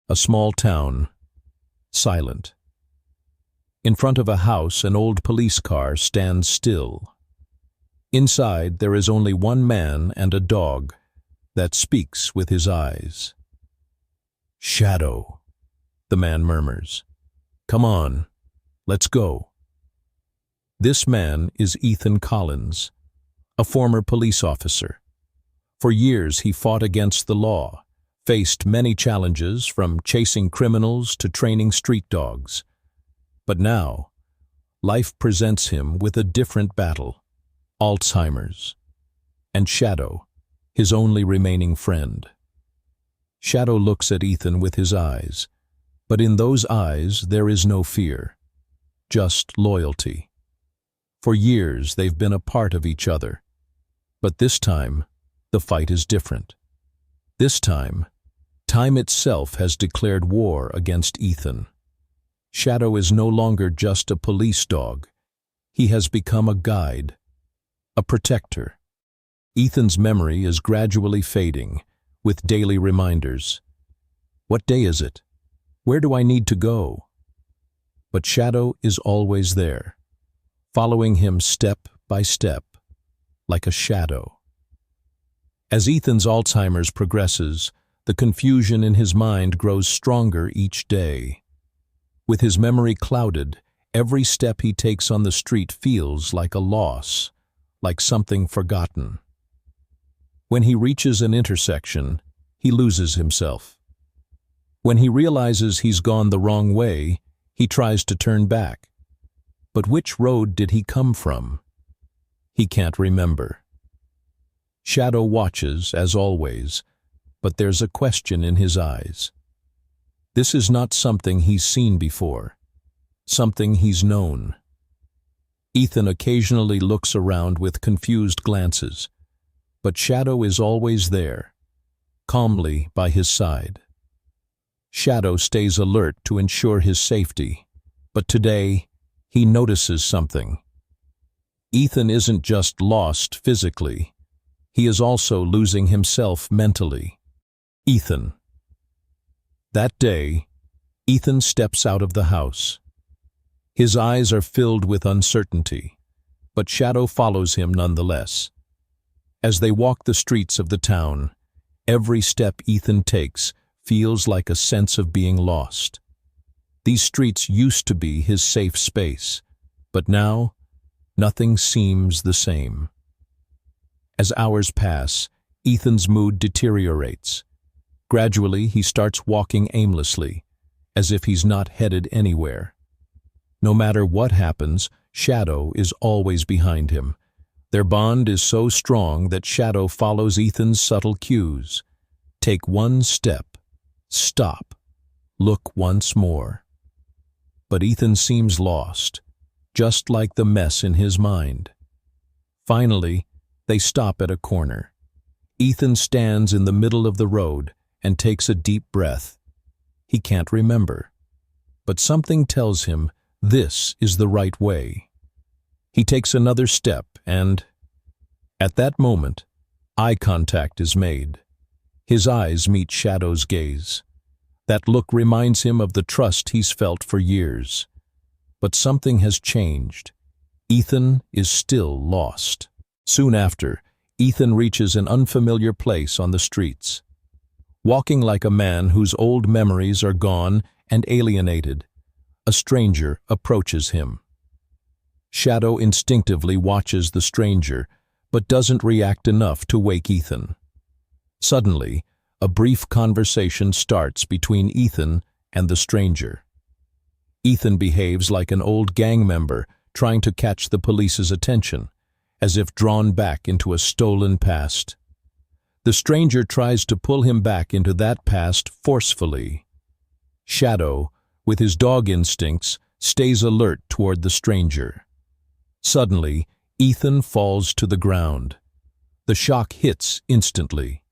A small town, silent. In front of a house, an old police car stands still. Inside, there is only one man and a dog that speaks with his eyes. "Shadow," the man murmurs. "Come on, let's go." This man is Ethan Collins, a former police officer. For years he fought against the law, faced many challenges from chasing criminals to training street dogs. But now, life presents him with a different battle: Alzheimer's. And Shadow, his only remaining friend. Shadow looks at Ethan with his eyes, but in those eyes there is no fear, just loyalty. For years they've been a part of each other, but this time the fight is different. This time itself has declared war against Ethan. Shadow is no longer just a police dog. He has become a guide, a protector. Ethan's memory is gradually fading, with daily reminders. What day is it? Where do I need to go? But Shadow is always there, following him step by step, like a shadow. As Ethan's Alzheimer's progresses, the confusion in his mind grows stronger each day. With his memory clouded, every step he takes on the street feels like a loss, like something forgotten. When he reaches an intersection, he loses himself. When he realizes he's gone the wrong way, he tries to turn back. But which road did he come from? He can't remember. Shadow watches, as always, but there's a question in his eyes. This is not something he's seen before, something he's known. Ethan occasionally looks around with confused glances, but Shadow is always there, calmly by his side. Shadow stays alert to ensure his safety, but today he notices something. Ethan isn't just lost physically, he is also losing himself mentally. Ethan. That day, Ethan steps out of the house. His eyes are filled with uncertainty, but Shadow follows him nonetheless. As they walk the streets of the town, every step Ethan takes feels like a sense of being lost. These streets used to be his safe space, but now, nothing seems the same. As hours pass, Ethan's mood deteriorates. Gradually, he starts walking aimlessly, as if he's not headed anywhere. No matter what happens, Shadow is always behind him. Their bond is so strong that Shadow follows Ethan's subtle cues. Take one step. Stop. Look once more. But Ethan seems lost, just like the mess in his mind. Finally, they stop at a corner. Ethan stands in the middle of the road and takes a deep breath. He can't remember, but something tells him this is the right way. He takes another step and, at that moment, eye contact is made. His eyes meet Shadow's gaze. That look reminds him of the trust he's felt for years. But something has changed. Ethan is still lost. Soon after, Ethan reaches an unfamiliar place on the streets. Walking like a man whose old memories are gone and alienated, a stranger approaches him. Shadow instinctively watches the stranger, but doesn't react enough to wake Ethan. Suddenly, a brief conversation starts between Ethan and the stranger. Ethan behaves like an old gang member trying to catch the police's attention, as if drawn back into a stolen past. The stranger tries to pull him back into that past forcefully. Shadow, with his dog instincts, stays alert toward the stranger. Suddenly, Ethan falls to the ground. The shock hits instantly.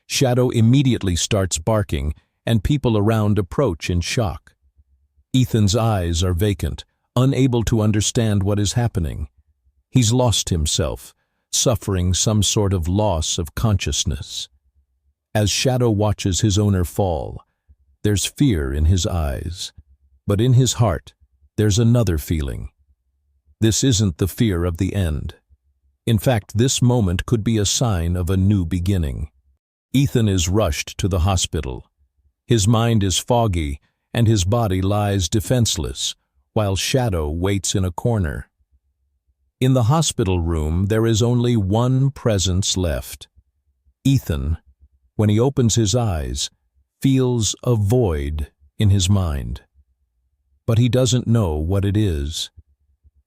Shadow immediately starts barking, and people around approach in shock. Ethan's eyes are vacant, unable to understand what is happening. He's lost himself, suffering some sort of loss of consciousness. As Shadow watches his owner fall, There's fear in his eyes, but in his heart, there's another feeling. This isn't the fear of the end. In fact, this moment could be a sign of a new beginning. Ethan is rushed to the hospital. His mind is foggy, and his body lies defenseless, while Shadow waits in a corner. In the hospital room, there is only one presence left. Ethan, when he opens his eyes, feels a void in his mind. But he doesn't know what it is.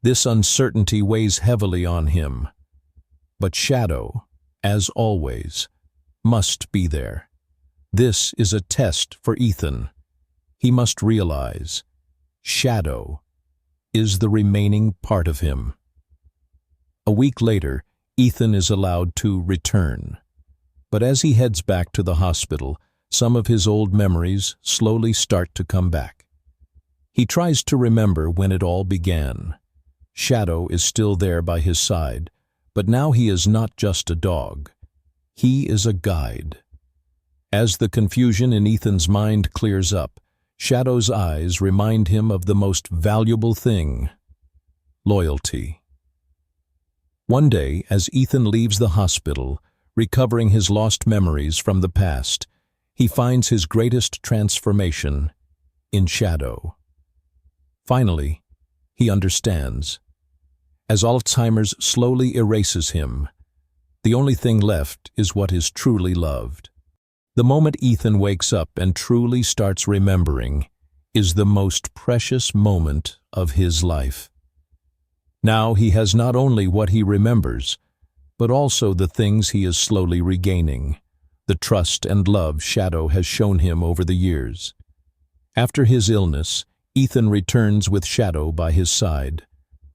This uncertainty weighs heavily on him. But Shadow, as always, must be there. This is a test for Ethan. He must realize Shadow is the remaining part of him. A week later, Ethan is allowed to return. But as he heads back to the hospital, some of his old memories slowly start to come back. He tries to remember when it all began. Shadow is still there by his side, but now he is not just a dog. He is a guide. As the confusion in Ethan's mind clears up, Shadow's eyes remind him of the most valuable thing: loyalty. One day, as Ethan leaves the hospital, recovering his lost memories from the past, he finds his greatest transformation in Shadow. Finally, he understands. As Alzheimer's slowly erases him, the only thing left is what is truly loved. The moment Ethan wakes up and truly starts remembering is the most precious moment of his life. Now he has not only what he remembers, but also the things he is slowly regaining, the trust and love Shadow has shown him over the years. After his illness, Ethan returns with Shadow by his side.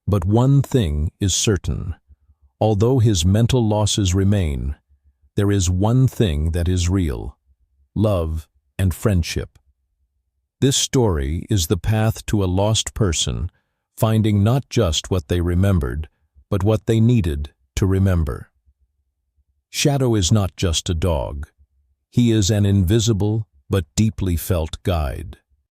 But one thing is certain: although his mental losses remain, there is one thing that is real: love and friendship. This story is the path to a lost person finding not just what they remembered, but what they needed to remember. Shadow is not just a dog. He is an invisible but deeply felt guide.